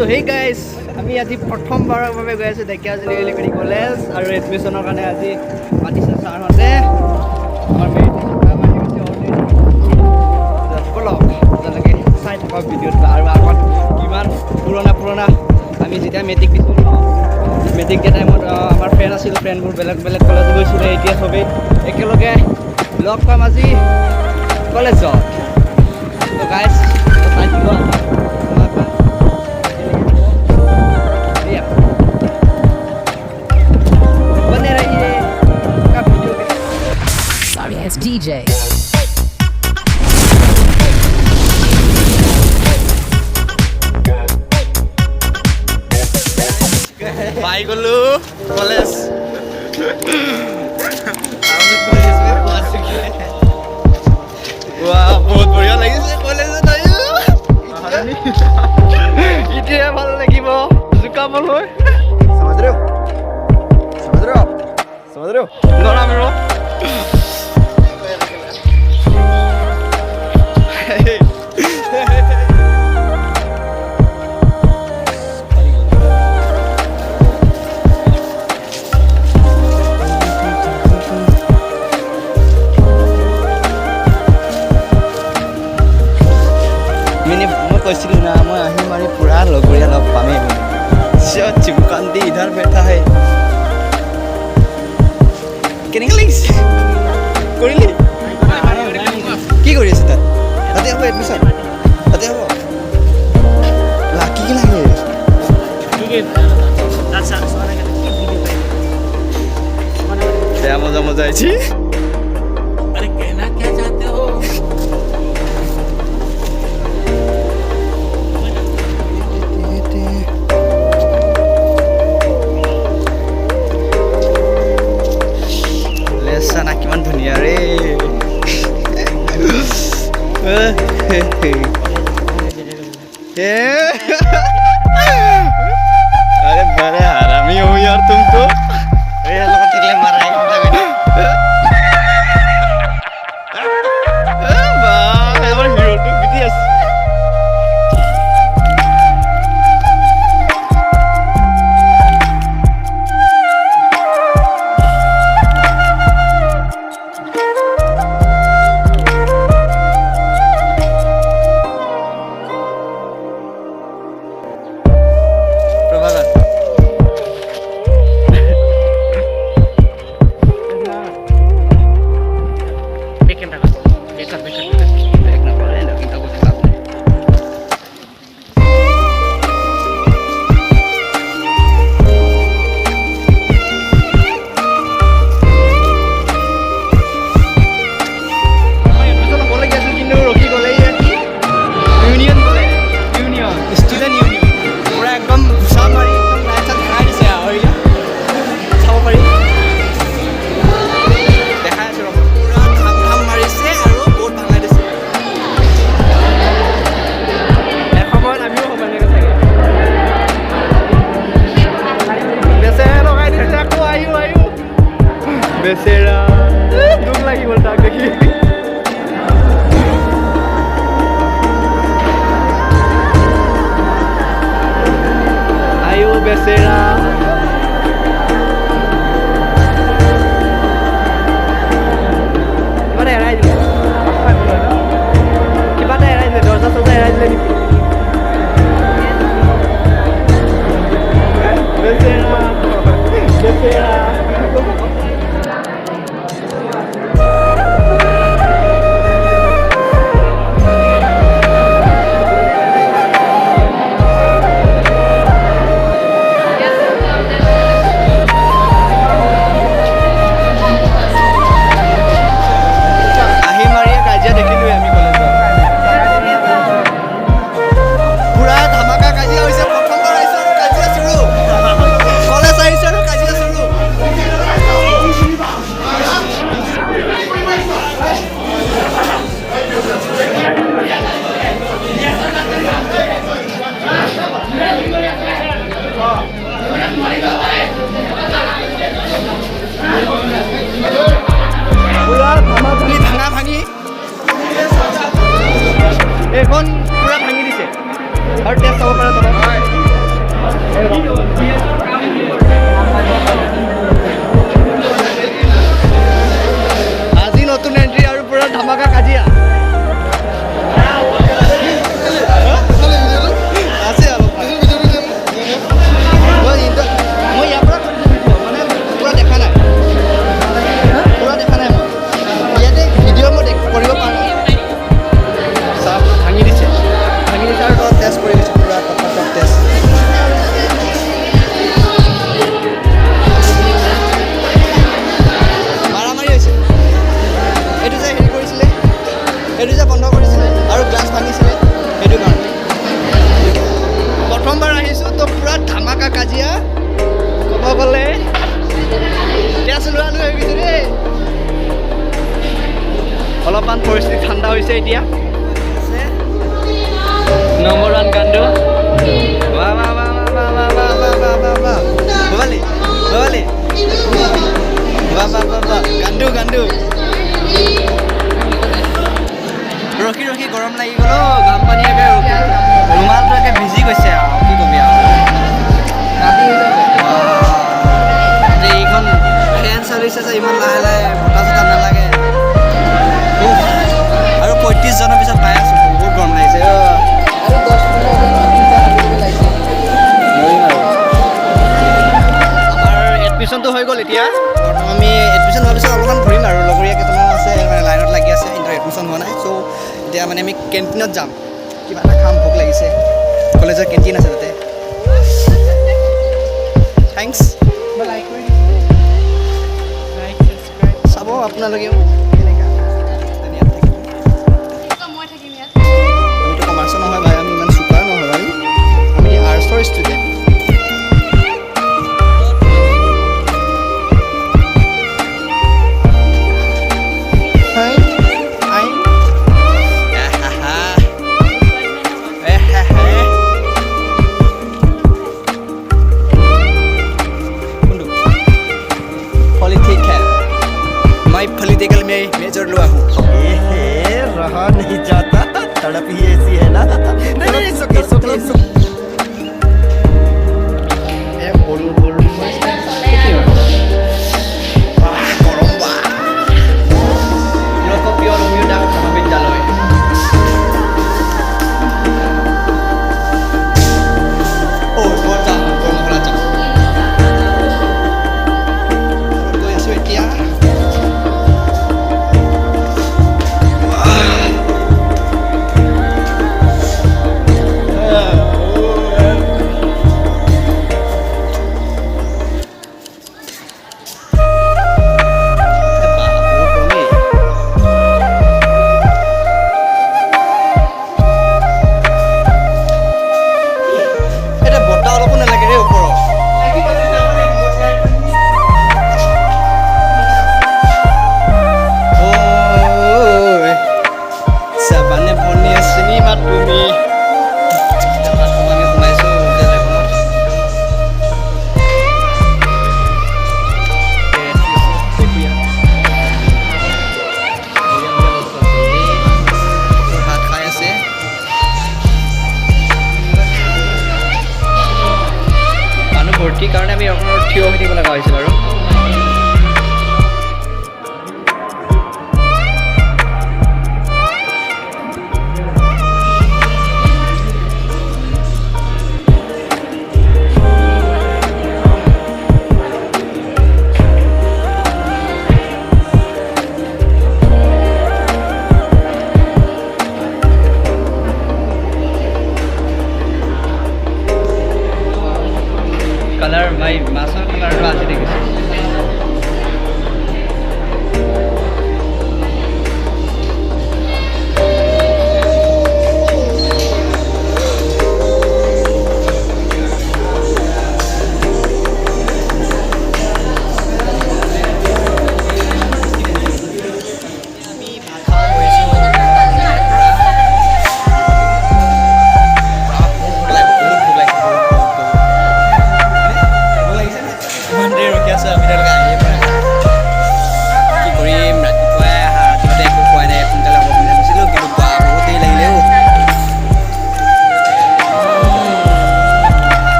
So hey guys, আমি আজি প্ৰথমবাৰৰ বাবে গৈ আছো ঢেকিয়াজুলি L.O.K.D কলেজ আৰু এডমিশনৰ কাৰণে আজি মাতিছে ছাৰহঁতে আমাৰ মেট্ৰিক মাতি গৈছে অলৰেডি বলক যেনেকৈ চাই থকা ভিডিঅ'টো আৰু আগত কিমান পুৰণা আমি যেতিয়া মেট্ৰিক দিছোঁ মেট্ৰিক দিয়া টাইমত আমাৰ ফ্ৰেণ্ড আছিল ফ্ৰেণ্ডবোৰ বেলেগ কলেজ গৈছিলে এতিয়া চবেই একেলগে লগ পাম আজি কলেজত তো গাইজ চাই দিব DJ. Bye gulu college. Wah, बहुत बढ़िया लगी से कॉलेज में आयो. इतने भालो लगी वो. जुका बोलो. समझ रहे हो? नोरा मेरो. কৈছিলো না মই আহি মাৰি পুৰা লগৰীয়া লগ পামেই চিমকান্তি ইধাৰ বেঠা হে কেনেকৈ লাগিছে কৰিলি কি কৰি আছে তাতে হ'ব এডমিশ্যন তাতে হ'ব কি লাগে বেয়া মজা আহিছে কিমান ধুনীয়া ৰে अरे बड़े हरामी हो यार तुम तो बेसेरा दुख लगी बोलता देखिए आयो बेसेरा कितना एराई दिले कितना एराई दिले दरजा सोचा एराई दिले बेसेरा এখন পুৰা ভাঙি দিছে আৰু টেষ্ট চাব পাৰে তলত কাজিয়া ক'ব গ'লে এতিয়া চলোৱা লৈ হৈ গৈছে দেই অলপমান পৰিস্থিতি ঠাণ্ডা হৈছে এতিয়া নম্বৰ 1 গানটো বাহ বাহ বাহ বাহ বাহ বাহ বাহ বাহ বাহ বাহ বাবালি বাবালি বাহ বাহ বাহ বাহ গানটো গানটো ৰখি ৰখি গৰম লাগি গ'ল গাম পানী একে ৰুমালটো একে ভিজি গৈছে আৰু কি কবি আৰু এইখন ফেন চলিছে যে ইমান লাহে লাহে বতাহ চতাহ নালাগে আৰু 35 জনৰ পিছত পাই আছোঁ বহুত গৰম লাগিছে আমাৰ এডমিশ্যনটো হৈ গ'ল এতিয়া আমি এডমিশ্যন হোৱাৰ পিছত অলপমান ঘূৰিম আৰু লগৰীয়া কেইটামান আছে মানে লাইনত লাগি আছে কিন্তু এডমিশ্যন হোৱা নাই চ' এতিয়া মানে আমি কেণ্টিনত যাম কিবা এটা খাম ভোক লাগিছে কলেজৰ কেণ্টিন আছে তাতে থেংকছ চাব আপোনালোকেও আমিতো কমাৰ্চৰ নহয় ভাই আমি ইমান চুপাৰ নহয় ভাই আমি আৰ্টছৰ ষ্টুডেণ্ট पॉलिटिकल में मेजर लुआ हूँ रहा नहीं जाता तड़प ही ऐसी है ना नहीं ভৰ্তিৰ কাৰণে আমি আপোনাৰ থিয় হৈ থাকিব লগা হৈছিল আৰু কালাৰ ভাই মাছৰ কালাৰটো আজি দেখিছোঁ